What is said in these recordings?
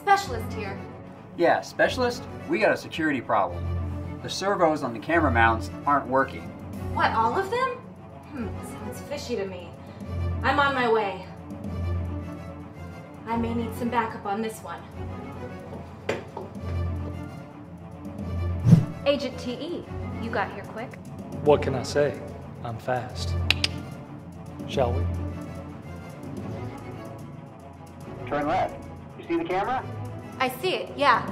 Specialist here. Yeah, specialist, we got a security problem. The servos on the camera mounts aren't working. What, all of them? Sounds fishy to me. I'm on my way. I may need some backup on this one. Agent TE, you got here quick. What can I say? I'm fast. Shall we? Turn left. You see the camera? I see it, yeah.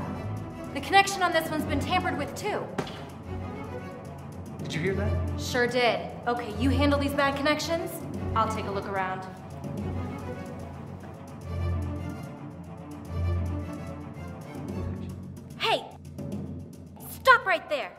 The connection on this one's been tampered with too. Did you hear that? Sure did. Okay, you handle these bad connections. I'll take a look around. Hey! Stop right there!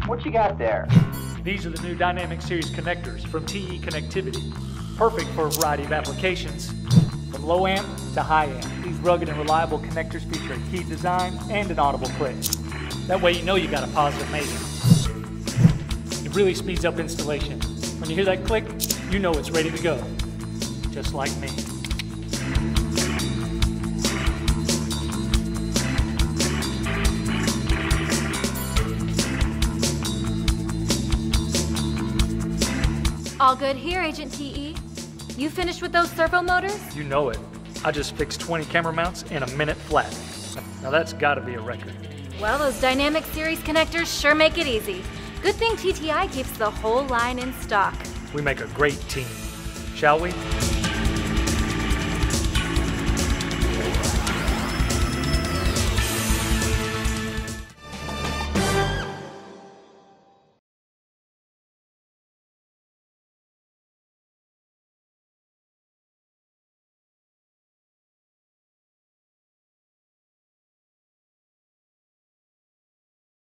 What you got there? These are the new Dynamic Series connectors from TE Connectivity. Perfect for a variety of applications, from low amp to high amp. These rugged and reliable connectors feature a key design and an audible click. That way you know you got a positive major. It really speeds up installation. When you hear that click, you know it's ready to go. Just like me. All good here, Agent TE. You finished with those servo motors? You know it. I just fixed 20 camera mounts in a minute flat. Now that's gotta be a record. Well, those Dynamic Series connectors sure make it easy. Good thing TTI keeps the whole line in stock. We make a great team. Shall we?